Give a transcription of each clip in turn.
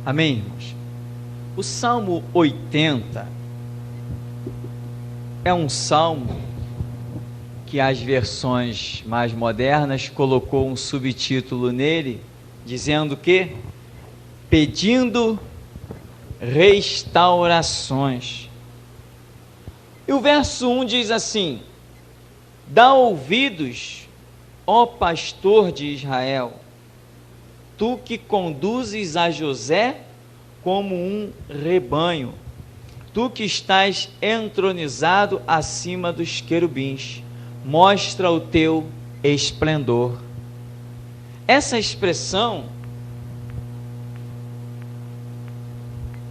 Amém, irmãos? O Salmo 80 é um salmo que as versões mais modernas colocou um subtítulo nele, dizendo que pedindo restaurações. E o verso 1 diz assim: dá ouvidos, ó pastor de Israel, tu que conduzes a José como um rebanho, tu que estás entronizado acima dos querubins, mostra o teu esplendor. Essa expressão,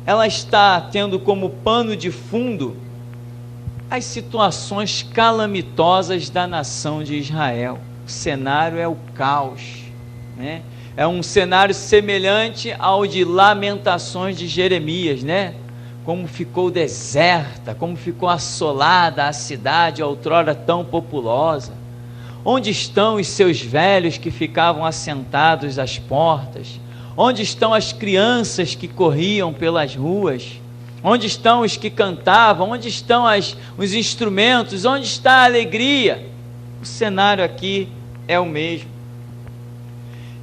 ela está tendo como pano de fundo as situações calamitosas da nação de Israel. O cenário é o caos, né? É um cenário semelhante ao de Lamentações de Jeremias, né? Como ficou deserta, como ficou assolada a cidade outrora tão populosa. Onde estão os seus velhos que ficavam assentados às portas? Onde estão as crianças que corriam pelas ruas? Onde estão os que cantavam? Onde estão os instrumentos? Onde está a alegria? O cenário aqui é o mesmo.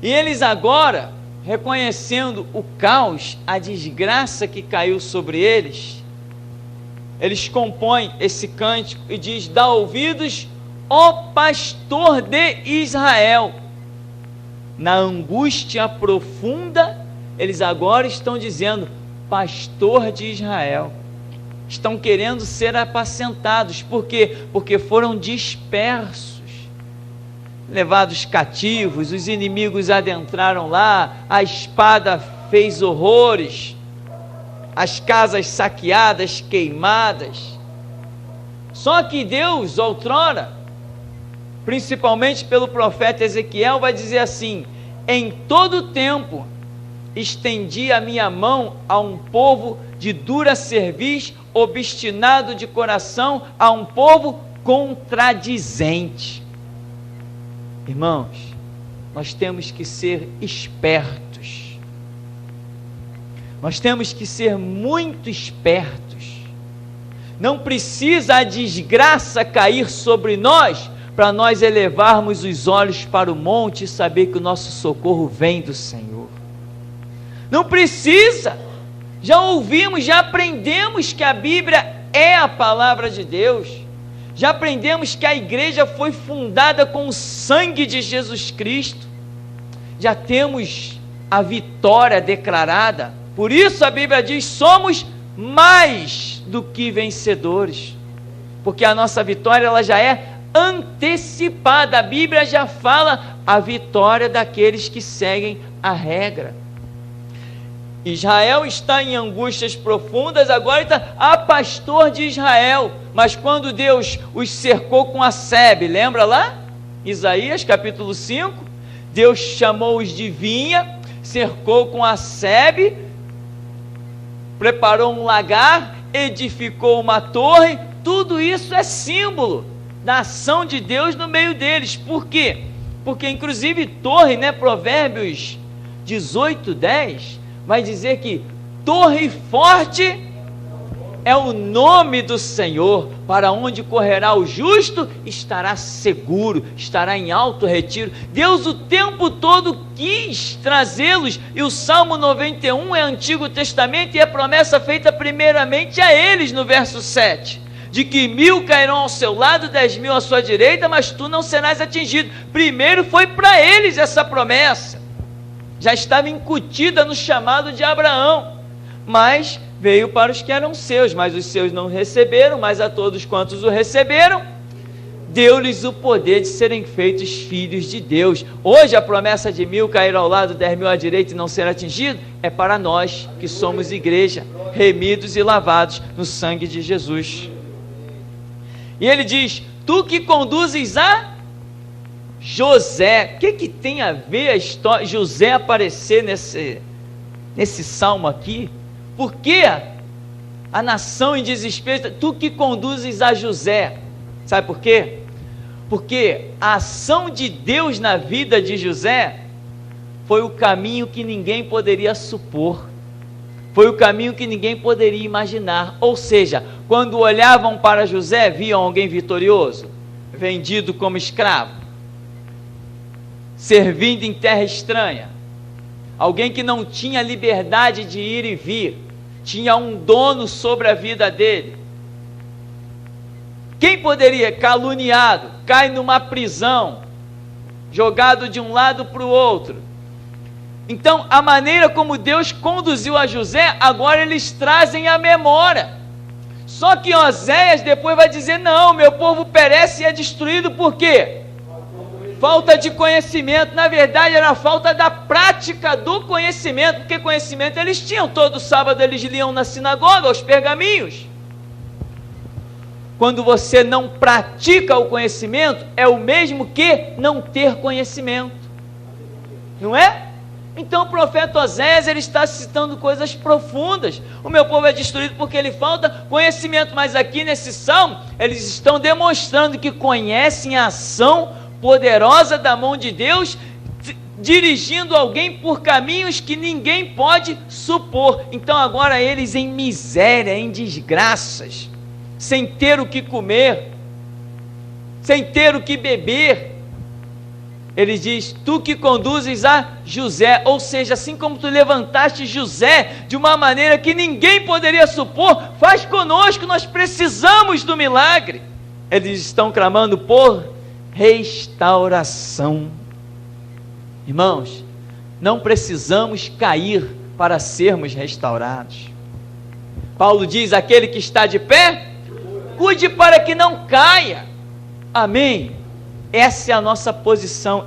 E eles agora, reconhecendo o caos, a desgraça que caiu sobre eles, eles compõem esse cântico e diz: dá ouvidos, ó pastor de Israel. Na angústia profunda, eles agora estão dizendo: pastor de Israel. Estão querendo ser apacentados. Por quê? Porque foram dispersos, levados cativos, os inimigos adentraram lá, a espada fez horrores, as casas saqueadas, queimadas. Só que Deus, outrora, principalmente pelo profeta Ezequiel, vai dizer assim: em todo tempo estendi a minha mão a um povo de dura cerviz, obstinado de coração, a um povo contradizente. Irmãos, nós temos que ser espertos, nós temos que ser muito espertos. Não precisa a desgraça cair sobre nós para nós elevarmos os olhos para o monte e saber que o nosso socorro vem do Senhor. Não precisa. Já ouvimos, já aprendemos que a Bíblia é a palavra de Deus. Já aprendemos que a igreja foi fundada com o sangue de Jesus Cristo. Já temos a vitória declarada. Por isso a Bíblia diz: somos mais do que vencedores. Porque a nossa vitória, ela já é antecipada. A Bíblia já fala a vitória daqueles que seguem a regra. Israel está em angústias profundas, agora está a pastor de Israel. Mas quando Deus os cercou com a sebe, lembra lá? Isaías capítulo 5, Deus chamou-os de vinha, cercou com a sebe, preparou um lagar, edificou uma torre. Tudo isso é símbolo da ação de Deus no meio deles. Por quê? Porque inclusive torre, né, Provérbios 18:10, vai dizer que torre forte é o nome do Senhor, para onde correrá o justo, estará seguro, estará em alto retiro. Deus o tempo todo quis trazê-los, e o Salmo 91 é Antigo Testamento, e é promessa feita primeiramente a eles no verso 7, de que 1000 cairão ao seu lado, 10.000 à sua direita, mas tu não serás atingido. Primeiro foi para eles essa promessa, já estava incutida no chamado de Abraão, mas veio para os que eram seus, mas os seus não receberam. Mas a todos quantos o receberam, deu-lhes o poder de serem feitos filhos de Deus. Hoje a promessa de 1000 cair ao lado, 10.000 à direita e não ser atingido, é para nós que somos igreja, remidos e lavados no sangue de Jesus. E ele diz: tu que conduzes a José. O que tem a ver a história José aparecer nesse salmo aqui? Por que a nação em desespero? Tu que conduzes a José. Sabe por quê? Porque a ação de Deus na vida de José foi o caminho que ninguém poderia supor. Foi o caminho que ninguém poderia imaginar. Ou seja, quando olhavam para José, viam alguém vitorioso, vendido como escravo, servindo em terra estranha, alguém que não tinha liberdade de ir e vir, tinha um dono sobre a vida dele. Quem poderia? Caluniado, cai numa prisão, jogado de um lado para o outro. Então, a maneira como Deus conduziu a José, agora eles trazem à memória. Só que Oséias depois vai dizer, não, meu povo perece e é destruído por quê? Falta de conhecimento. Na verdade, era a falta da prática do conhecimento, porque conhecimento eles tinham. Todo sábado eles liam na sinagoga os pergaminhos. Quando você não pratica o conhecimento, é o mesmo que não ter conhecimento. Não é? Então o profeta Oséias, ele está citando coisas profundas. O meu povo é destruído porque lhe falta conhecimento. Mas aqui nesse salmo, eles estão demonstrando que conhecem a ação poderosa da mão de Deus, dirigindo alguém por caminhos que ninguém pode supor. Então agora eles em miséria, em desgraças, sem ter o que comer, sem ter o que beber, ele diz, tu que conduzes a José, ou seja, assim como tu levantaste José, de uma maneira que ninguém poderia supor, faz conosco, nós precisamos do milagre. Eles estão clamando por restauração. Irmãos, não precisamos cair para sermos restaurados. Paulo diz, aquele que está de pé, cuide para que não caia. Amém? Essa é a nossa posição.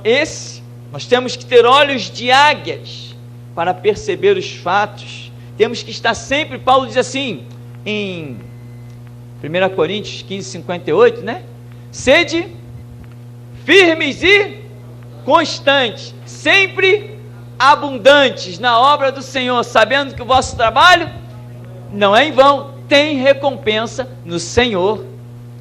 Nós temos que ter olhos de águias para perceber os fatos. Temos que estar sempre, Paulo diz assim, em 1 Coríntios 15, 58, né? Sede firmes e constantes, sempre abundantes na obra do Senhor, sabendo que o vosso trabalho não é em vão, tem recompensa no Senhor.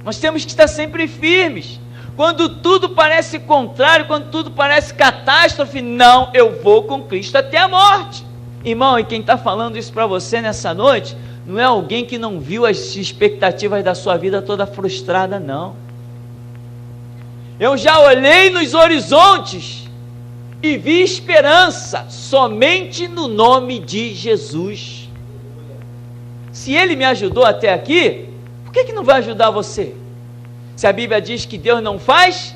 Nós temos que estar sempre firmes. Quando tudo parece contrário, quando tudo parece catástrofe, não, eu vou com Cristo até a morte. Irmão, e quem está falando isso para você nessa noite, não é alguém que não viu as expectativas da sua vida toda frustrada, não. Eu já olhei nos horizontes e vi esperança, somente no nome de Jesus. Se Ele me ajudou até aqui, por que não vai ajudar você? Se a Bíblia diz que Deus não faz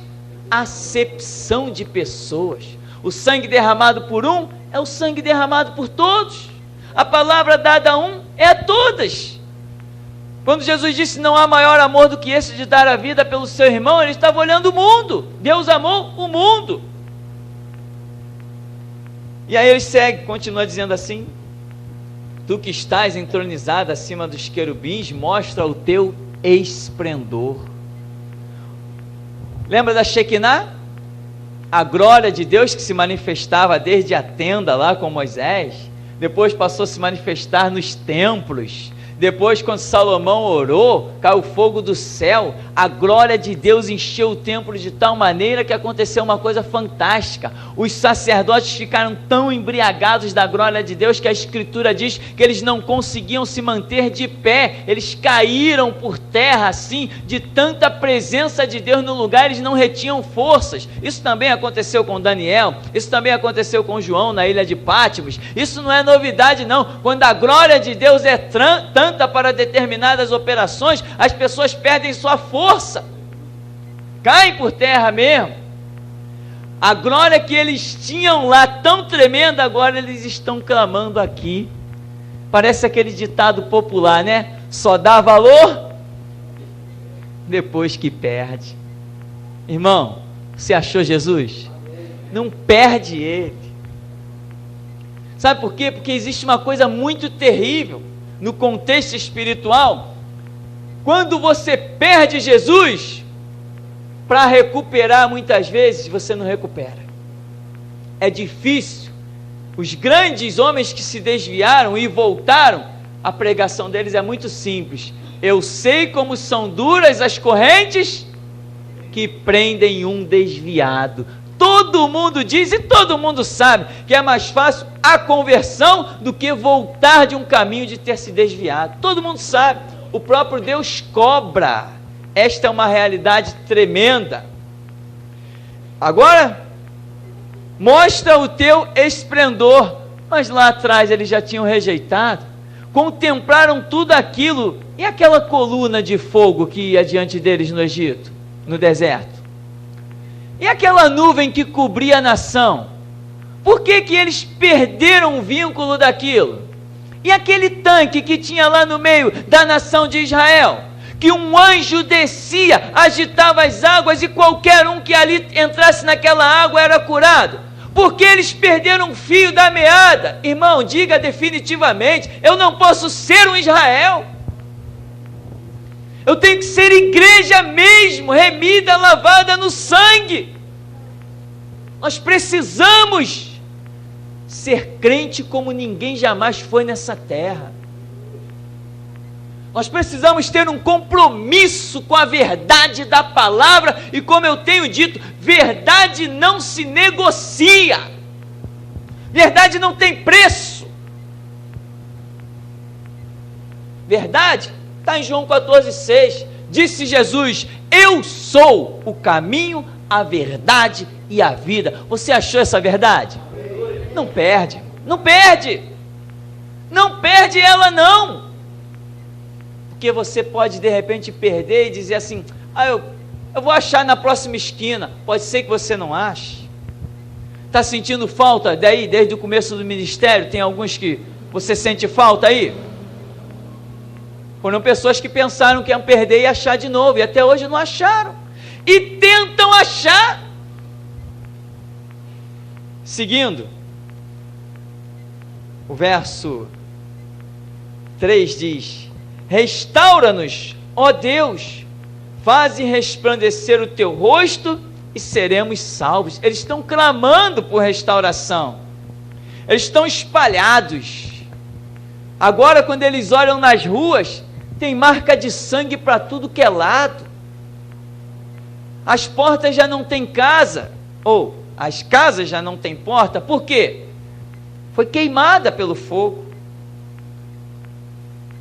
acepção de pessoas, o sangue derramado por um é o sangue derramado por todos, a palavra dada a um é a todas. Quando Jesus disse não há maior amor do que esse de dar a vida pelo seu irmão, ele estava olhando o mundo. Deus amou o mundo. E aí ele segue, continua dizendo assim, tu que estás entronizado acima dos querubins, mostra o teu esplendor. Lembra da Shekinah? A glória de Deus que se manifestava desde a tenda lá com Moisés, depois passou a se manifestar nos templos. Depois, quando Salomão orou, caiu fogo do céu, a glória de Deus encheu o templo de tal maneira que aconteceu uma coisa fantástica. Os sacerdotes ficaram tão embriagados da glória de Deus que a Escritura diz que eles não conseguiam se manter de pé, eles caíram por terra assim, de tanta presença de Deus no lugar, eles não retinham forças. Isso também aconteceu com Daniel, isso também aconteceu com João na ilha de Pátimos. Isso não é novidade não, quando a glória de Deus é tanta para determinadas operações, as pessoas perdem sua força, caem por terra mesmo. A glória que eles tinham lá, tão tremenda, agora eles estão clamando aqui. Parece aquele ditado popular, né? Só dá valor depois que perde. Irmão, você achou Jesus? Não perde ele. Sabe por quê? Porque existe uma coisa muito terrível no contexto espiritual. Quando você perde Jesus, para recuperar muitas vezes você não recupera, é difícil. Os grandes homens que se desviaram e voltaram, a pregação deles é muito simples: eu sei como são duras as correntes que prendem um desviado. Todo mundo diz e todo mundo sabe que é mais fácil a conversão do que voltar de um caminho de ter se desviado. Todo mundo sabe, o próprio Deus cobra. Esta é uma realidade tremenda. Agora, mostra o teu esplendor. Mas lá atrás eles já tinham rejeitado. Contemplaram tudo aquilo. E aquela coluna de fogo que ia diante deles no Egito, no deserto? E aquela nuvem que cobria a nação? Por que que eles perderam o vínculo daquilo? E aquele tanque que tinha lá no meio da nação de Israel? Que um anjo descia, agitava as águas e qualquer um que ali entrasse naquela água era curado. Porque eles perderam o fio da meada. Irmão, diga definitivamente: eu não posso ser um Israel. Eu tenho que ser igreja mesmo, remida, lavada no sangue. Nós precisamos ser crente como ninguém jamais foi nessa terra. Nós precisamos ter um compromisso com a verdade da palavra, e como eu tenho dito, verdade não se negocia, verdade não tem preço. Verdade está em João 14,6, disse Jesus: eu sou o caminho, a verdade e a vida. Você achou essa verdade? Não perde, não perde, não perde ela não. Porque você pode de repente perder e dizer assim: eu vou achar na próxima esquina. Pode ser que você não ache. Está sentindo falta daí, desde o começo do ministério? Tem alguns que você sente falta aí? Foram pessoas que pensaram que iam perder e achar de novo, e até hoje não acharam, e tentam achar. Seguindo, o verso 3 diz: restaura-nos, ó Deus, faze resplandecer o teu rosto e seremos salvos. Eles estão clamando por restauração, eles estão espalhados. Agora, quando eles olham nas ruas, tem marca de sangue para tudo que é lado. As portas já não têm casa, ou as casas já não têm porta. Por quê? Foi queimada pelo fogo.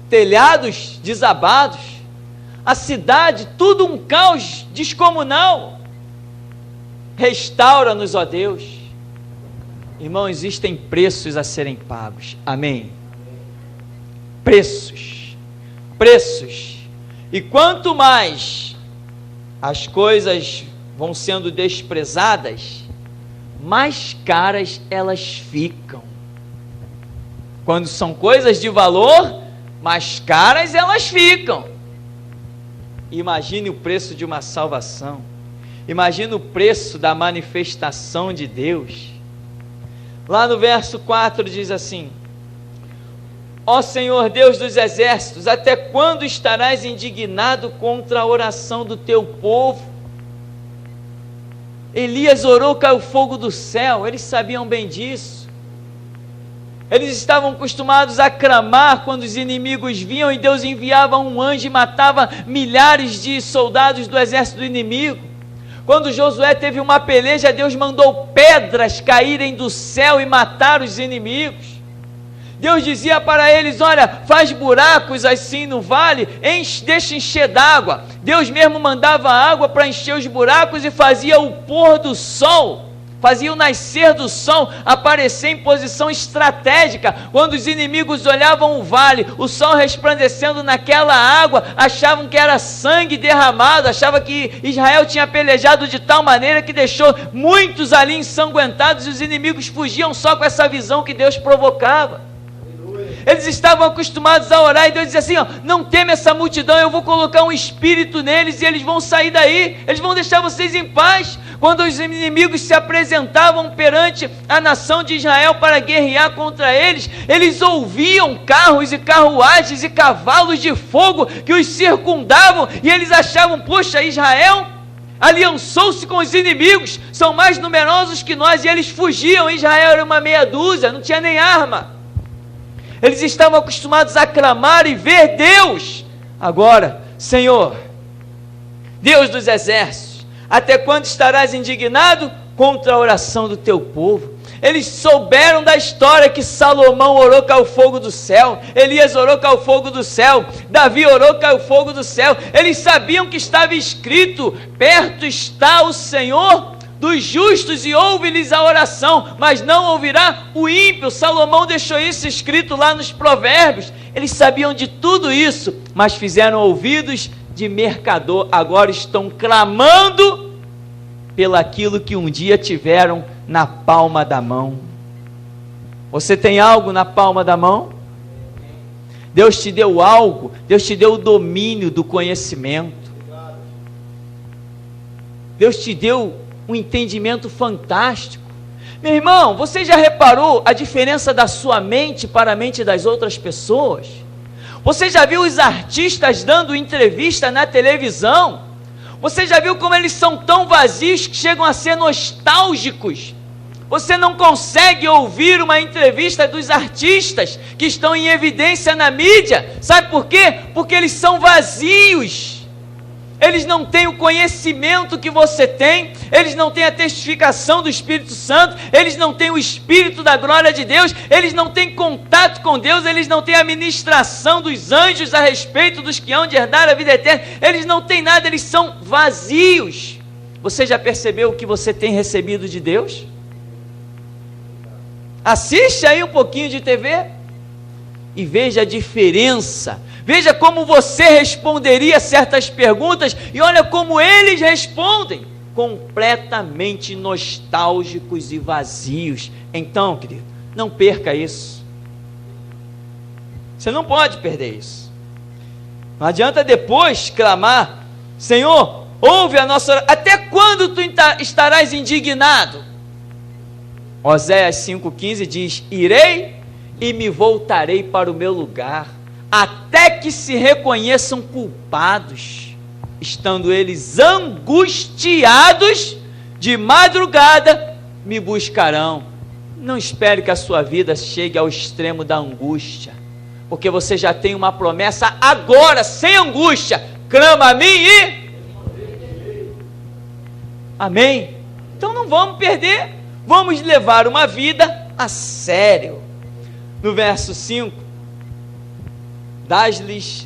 Telhados desabados, a cidade, tudo um caos descomunal. Restaura-nos, ó Deus. Irmão, existem preços a serem pagos, amém? Preços. E quanto mais as coisas vão sendo desprezadas, mais caras elas ficam. Quando são coisas de valor, mais caras elas ficam. Imagine o preço de uma salvação. Imagine o preço da manifestação de Deus. Lá no verso 4 diz assim: ó Senhor Deus dos exércitos, até quando estarás indignado contra a oração do teu povo? Elias orou, caiu fogo do céu. Eles sabiam bem disso. Eles estavam acostumados a clamar quando os inimigos vinham, e Deus enviava um anjo e matava milhares de soldados do exército do inimigo. Quando Josué teve uma peleja, Deus mandou pedras caírem do céu e matar os inimigos. Deus dizia para eles: olha, faz buracos assim no vale, deixa encher d'água. Deus mesmo mandava água para encher os buracos e fazia o pôr do sol, fazia o nascer do sol aparecer em posição estratégica. Quando os inimigos olhavam o vale, o sol resplandecendo naquela água, achavam que era sangue derramado, achavam que Israel tinha pelejado de tal maneira que deixou muitos ali ensanguentados, e os inimigos fugiam só com essa visão que Deus provocava. Eles estavam acostumados a orar, e Deus dizia assim: ó, não teme essa multidão, eu vou colocar um espírito neles e eles vão sair daí, eles vão deixar vocês em paz. Quando os inimigos se apresentavam perante a nação de Israel para guerrear contra eles, eles ouviam carros e carruagens e cavalos de fogo que os circundavam, e eles achavam: poxa, Israel aliançou-se com os inimigos, são mais numerosos que nós, e eles fugiam. Israel era uma meia dúzia, não tinha nem arma. Eles estavam acostumados a clamar e ver Deus. Agora: Senhor, Deus dos exércitos, até quando estarás indignado contra a oração do teu povo? Eles souberam da história que Salomão orou, caiu fogo do céu, Elias orou, caiu fogo do céu, Davi orou, caiu fogo do céu. Eles sabiam que estava escrito: perto está o Senhor dos justos e ouve-lhes a oração, mas não ouvirá o ímpio. Salomão deixou isso escrito lá nos Provérbios. Eles sabiam de tudo isso, mas fizeram ouvidos de mercador. Agora estão clamando pelaquilo que um dia tiveram na palma da mão. Você tem algo na palma da mão? Deus te deu algo, Deus te deu o domínio do conhecimento, Deus te deu um entendimento fantástico. Meu irmão, você já reparou a diferença da sua mente para a mente das outras pessoas? Você já viu os artistas dando entrevista na televisão? Você já viu como eles são tão vazios que chegam a ser nostálgicos? Você não consegue ouvir uma entrevista dos artistas que estão em evidência na mídia. Sabe por quê? Porque eles são vazios. Eles não têm o conhecimento que você tem, eles não têm a testificação do Espírito Santo, eles não têm o Espírito da glória de Deus, eles não têm contato com Deus, eles não têm a ministração dos anjos a respeito dos que hão de herdar a vida eterna, eles não têm nada, eles são vazios. Você já percebeu o que você tem recebido de Deus? Assiste aí um pouquinho de TV e veja a diferença. Veja como você responderia certas perguntas e olha como eles respondem, completamente nostálgicos e vazios. Então, querido, não perca isso. Você não pode perder isso. Não adianta depois clamar: Senhor, ouve a nossa oração. Até quando tu estarás indignado? Oséias 5,15 diz: irei e me voltarei para o meu lugar, até que se reconheçam culpados, estando eles angustiados, de madrugada me buscarão. Não espere que a sua vida chegue ao extremo da angústia, porque você já tem uma promessa agora, sem angústia: clama a mim e... Amém? Então não vamos perder, vamos levar uma vida a sério. No verso 5, dás-lhes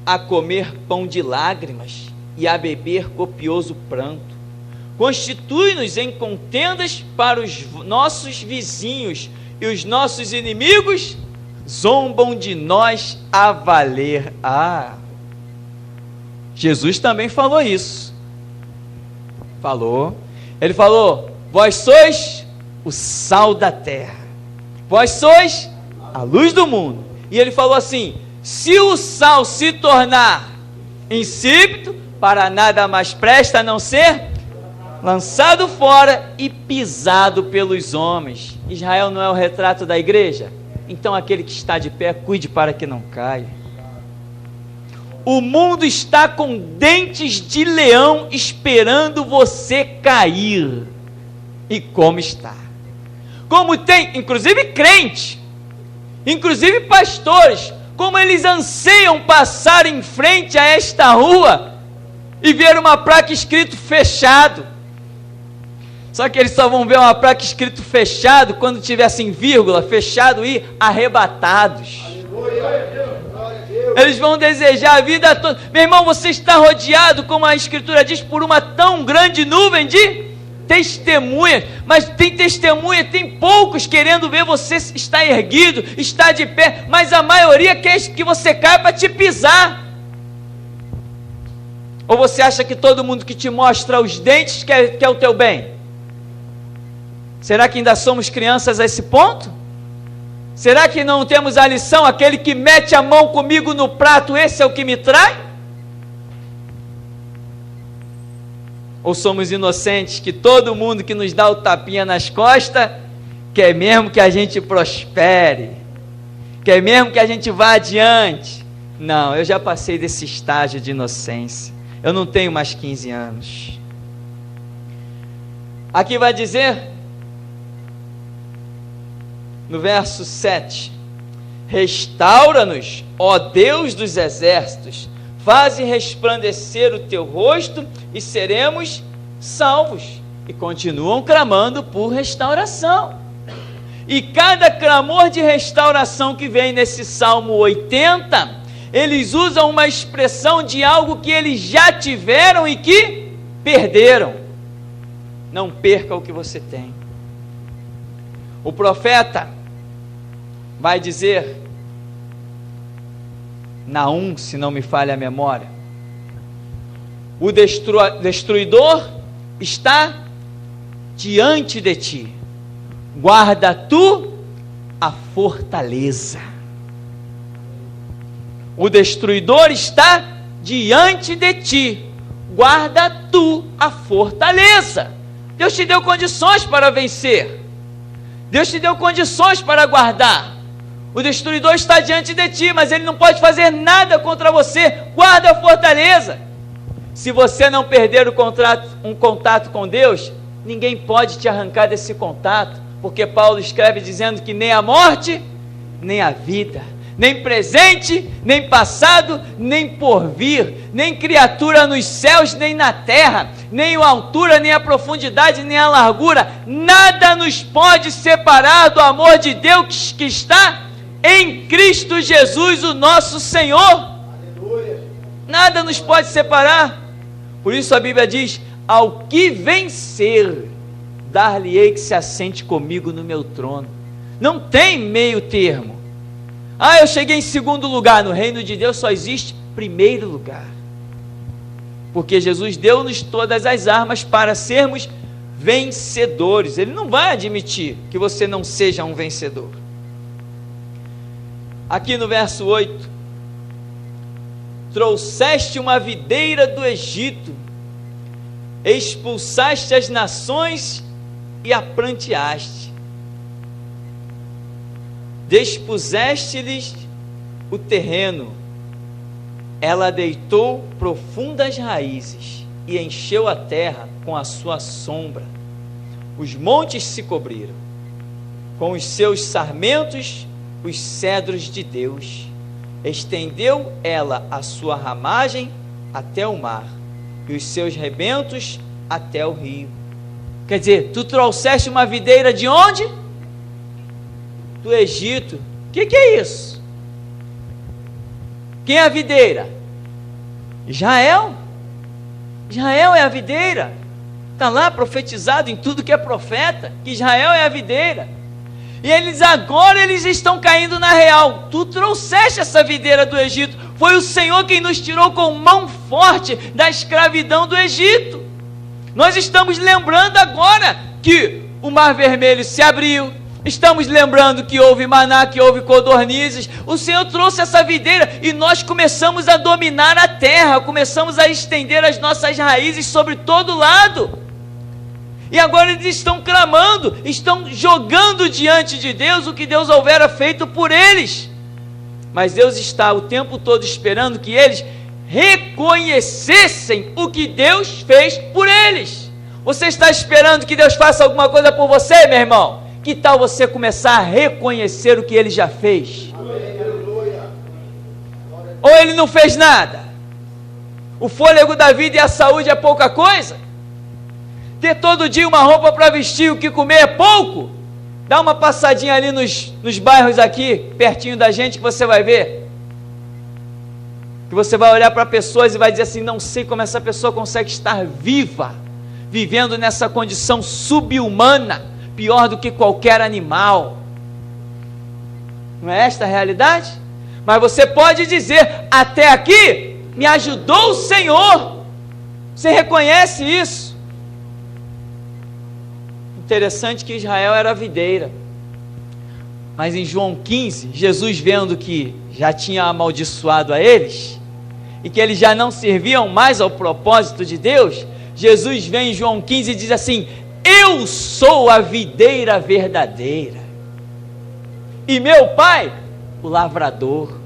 a comer pão de lágrimas e a beber copioso pranto. Constitui-nos em contendas para os nossos vizinhos, e os nossos inimigos zombam de nós a valer. Jesus também falou isso. Ele falou: vós sois o sal da terra, vós sois a luz do mundo. E ele falou assim: se o sal se tornar insípido, para nada mais presta a não ser lançado fora e pisado pelos homens. Israel não é o retrato da igreja? Então aquele que está de pé, cuide para que não caia. O mundo está com dentes de leão esperando você cair. E como está? Como tem, inclusive crente, inclusive pastores, como eles anseiam passar em frente a esta rua e ver uma placa escrito fechado. Só que eles só vão ver uma placa escrito fechado quando tiver assim, vírgula, fechado e arrebatados. Eles vão desejar a vida toda. Meu irmão, você está rodeado, como a Escritura diz, por uma tão grande nuvem de testemunhas, mas tem testemunha, tem poucos querendo ver você estar erguido, estar de pé, mas a maioria quer que você caia para te pisar. Ou você acha que todo mundo que te mostra os dentes quer o teu bem? Será que ainda somos crianças a esse ponto? Será que não temos a lição? Aquele que mete a mão comigo no prato, esse é o que me trai? Ou somos inocentes, que todo mundo que nos dá o tapinha nas costas quer mesmo que a gente prospere, quer mesmo que a gente vá adiante? Não, eu já passei desse estágio de inocência, eu não tenho mais 15 anos. Aqui vai dizer, no verso 7, restaura-nos, ó Deus dos exércitos, faze resplandecer o teu rosto e seremos salvos. E continuam clamando por restauração. E cada clamor de restauração que vem nesse Salmo 80, eles usam uma expressão de algo que eles já tiveram e que perderam. Não perca o que você tem. O profeta vai dizer, Naum, se não me falha a memória, o destruidor está diante de ti, guarda tu a fortaleza. O destruidor está diante de ti, guarda tu a fortaleza. Deus te deu condições para vencer, Deus te deu condições para guardar. O destruidor está diante de ti, mas ele não pode fazer nada contra você. Guarda a fortaleza. Se você não perder um contato com Deus, ninguém pode te arrancar desse contato, porque Paulo escreve dizendo que nem a morte, nem a vida, nem presente, nem passado, nem porvir, nem criatura nos céus, nem na terra, nem a altura, nem a profundidade, nem a largura, nada nos pode separar do amor de Deus que está em Cristo Jesus, o nosso Senhor. Aleluia. Nada nos pode separar. Por isso a Bíblia diz, ao que vencer, dar-lhe-ei que se assente comigo no meu trono. Não tem meio termo. Eu cheguei em segundo lugar. No reino de Deus só existe primeiro lugar, porque Jesus deu-nos todas as armas para sermos vencedores. Ele não vai admitir que você não seja um vencedor. Aqui no verso 8, trouxeste uma videira do Egito, expulsaste as nações e a pranteaste, despuseste-lhes o terreno, ela deitou profundas raízes e encheu a terra com a sua sombra, os montes se cobriram, com os seus sarmentos os cedros de Deus, estendeu ela a sua ramagem até o mar, e os seus rebentos até o rio. Quer dizer, tu trouxeste uma videira de onde? Do Egito. O que é isso? Quem é a videira? Israel. Israel é a videira. Está lá profetizado em tudo que é profeta, que Israel é a videira. E agora eles estão caindo na real. Tu trouxeste essa videira do Egito. Foi o Senhor quem nos tirou com mão forte da escravidão do Egito. Nós estamos lembrando agora que o Mar Vermelho se abriu. Estamos lembrando que houve maná, que houve codornizes. O Senhor trouxe essa videira e nós começamos a dominar a terra. Começamos a estender as nossas raízes sobre todo lado. E agora eles estão clamando, estão jogando diante de Deus o que Deus houvera feito por eles. Mas Deus está o tempo todo esperando que eles reconhecessem o que Deus fez por eles. Você está esperando que Deus faça alguma coisa por você, meu irmão? Que tal você começar a reconhecer o que Ele já fez? Ou Ele não fez nada? O fôlego da vida e a saúde é pouca coisa? Ter todo dia uma roupa para vestir, o que comer é pouco? Dá uma passadinha ali nos bairros aqui, pertinho da gente, que você vai ver. Que você vai olhar para pessoas e vai dizer assim, não sei como essa pessoa consegue estar viva, vivendo nessa condição subhumana, pior do que qualquer animal. Não é esta a realidade? Mas você pode dizer, até aqui me ajudou o Senhor. Você reconhece isso? Interessante que Israel era a videira, mas em João 15, Jesus vendo que já tinha amaldiçoado a eles, e que eles já não serviam mais ao propósito de Deus, Jesus vem em João 15 e diz assim, eu sou a videira verdadeira, e meu Pai, o lavrador.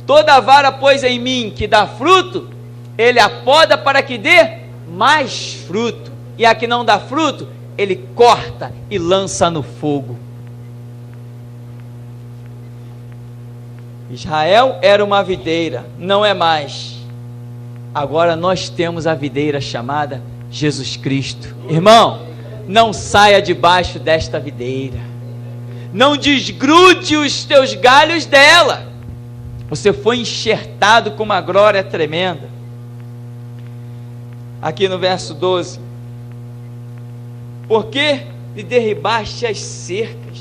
Toda vara, pois, em mim que dá fruto, Ele a poda para que dê mais fruto, e a que não dá fruto, Ele corta e lança no fogo. Israel era uma videira, não é mais. Agora nós temos a videira chamada Jesus Cristo. Irmão, não saia debaixo desta videira. não desgrude os teus galhos dela. Você foi enxertado com uma glória tremenda. Aqui no verso 12: porque lhe derribaste as cercas,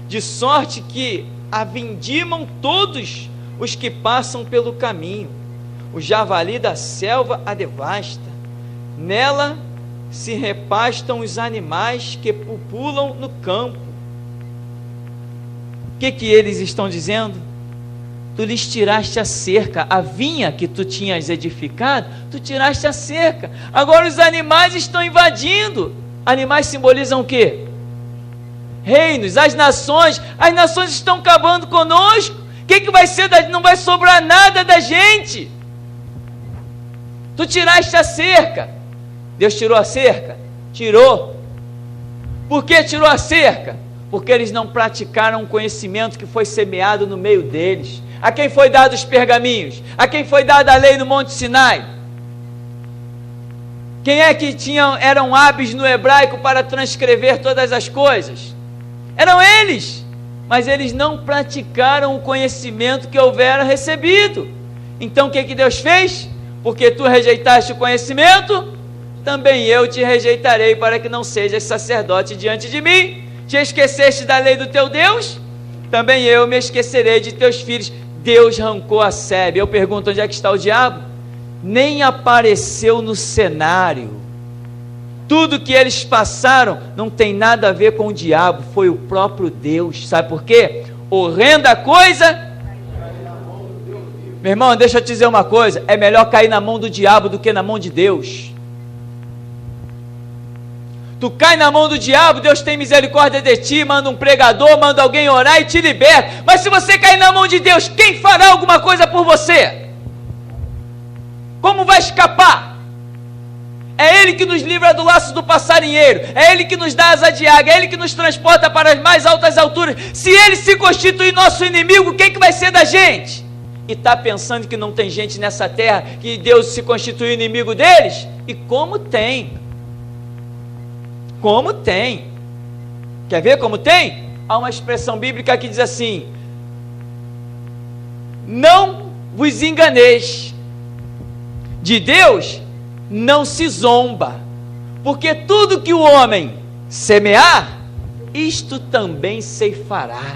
de sorte que a vindimam todos os que passam pelo caminho. O javali da selva a devasta, nela se repastam os animais que pupulam no campo. O que eles estão dizendo? Tu lhes tiraste a cerca, a vinha que tu tinhas edificado, tu tiraste a cerca, agora os animais estão invadindo. Animais simbolizam o quê? Reinos, as nações estão acabando conosco. O que vai ser? Não vai sobrar nada da gente. Tu tiraste a cerca. Deus tirou a cerca? Tirou. Por que tirou a cerca? Porque eles não praticaram o conhecimento que foi semeado no meio deles. A quem foi dado os pergaminhos? A quem foi dada a lei no Monte Sinai? Quem é que eram hábeis no hebraico para transcrever todas as coisas? Eram eles, mas eles não praticaram o conhecimento que houvera recebido. Então o que Deus fez? Porque tu rejeitaste o conhecimento, também eu te rejeitarei, para que não sejas sacerdote diante de mim. Te esqueceste da lei do teu Deus, também eu me esquecerei de teus filhos. Deus arrancou a sebe. Eu pergunto, onde é que está o diabo? Nem apareceu no cenário. Tudo que eles passaram não tem nada a ver com o diabo, foi o próprio Deus. Sabe por quê? Horrenda coisa. Meu irmão, deixa eu te dizer uma coisa, é melhor cair na mão do diabo do que na mão de Deus. Tu cai na mão do diabo, Deus tem misericórdia de ti, manda um pregador, manda alguém orar e te liberta. Mas se você cair na mão de Deus, quem fará alguma coisa por você? Como vai escapar? É Ele que nos livra do laço do passarinheiro, é Ele que nos dá asa de águia, é Ele que nos transporta para as mais altas alturas. Se Ele se constituir nosso inimigo, quem que vai ser da gente? E está pensando que não tem gente nessa terra, que Deus se constituiu inimigo deles? E como tem? Como tem? Quer ver como tem? Há uma expressão bíblica que diz assim: não vos enganeis, de Deus não se zomba, porque tudo que o homem semear, isto também ceifará.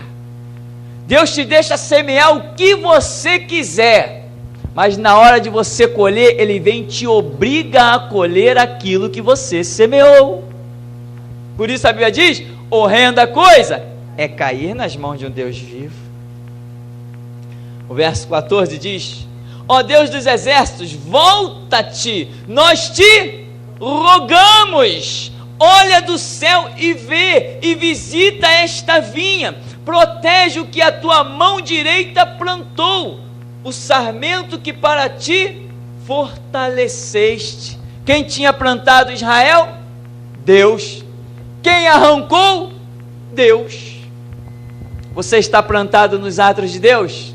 Deus te deixa semear o que você quiser, mas na hora de você colher, Ele vem e te obriga a colher aquilo que você semeou. Por isso a Bíblia diz, horrenda coisa é cair nas mãos de um Deus vivo. O verso 14 diz: ó Deus dos exércitos, volta-te, nós te rogamos, olha do céu e vê, e visita esta vinha, protege o que a tua mão direita plantou, o sarmento que para ti fortaleceste. Quem tinha plantado Israel? Deus. Quem arrancou? Deus. Você está plantado nos atos de Deus?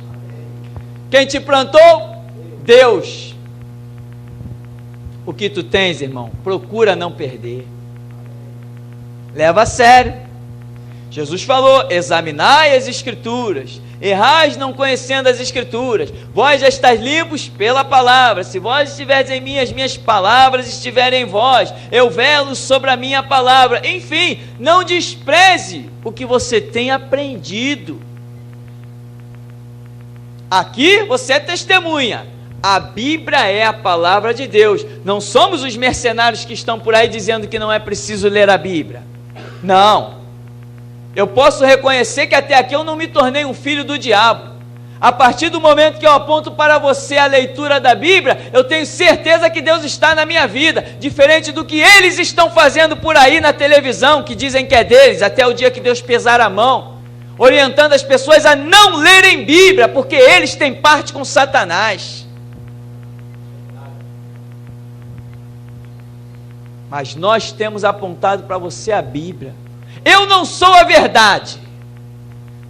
Quem te plantou? Deus. O que tu tens, irmão, procura não perder. Leva a sério. Jesus falou: examinai as Escrituras, errais não conhecendo as Escrituras, vós já estáis limpos pela palavra. Se vós estiverdes em mim, as minhas palavras estiverem em vós, eu velo sobre a minha palavra. Enfim, não despreze o que você tem aprendido. Aqui você é testemunha, a Bíblia é a palavra de Deus. Não somos os mercenários que estão por aí dizendo que não é preciso ler a Bíblia. Não. Eu posso reconhecer que até aqui eu não me tornei um filho do diabo. A partir do momento que eu aponto para você a leitura da Bíblia, eu tenho certeza que Deus está na minha vida, diferente do que eles estão fazendo por aí na televisão, que dizem que é deles, até o dia que Deus pesar a mão, orientando as pessoas a não lerem Bíblia, porque eles têm parte com Satanás. Mas nós temos apontado para você a Bíblia. Eu não sou a verdade,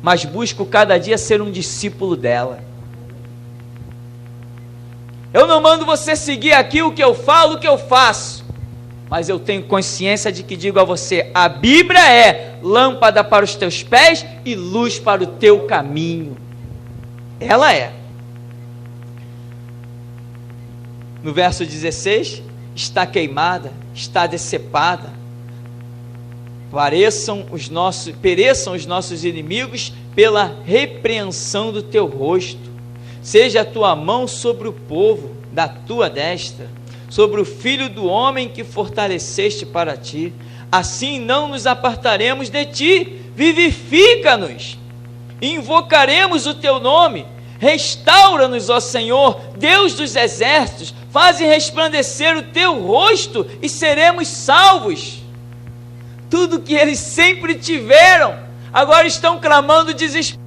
mas busco cada dia ser um discípulo dela. Eu não mando você seguir aqui o que eu falo, o que eu faço, mas eu tenho consciência de que digo a você, a Bíblia é lâmpada para os teus pés e luz para o teu caminho. Ela é. No verso 16, está queimada, está decepada. Pereçam os nossos inimigos pela repreensão do teu rosto. Seja a tua mão sobre o povo da tua destra, sobre o filho do homem que fortaleceste para ti. Assim não nos apartaremos de ti. Vivifica-nos, invocaremos o teu nome. Restaura-nos, ó Senhor, Deus dos exércitos. Faze resplandecer o teu rosto e seremos salvos. Tudo que eles sempre tiveram, agora estão clamando desespero.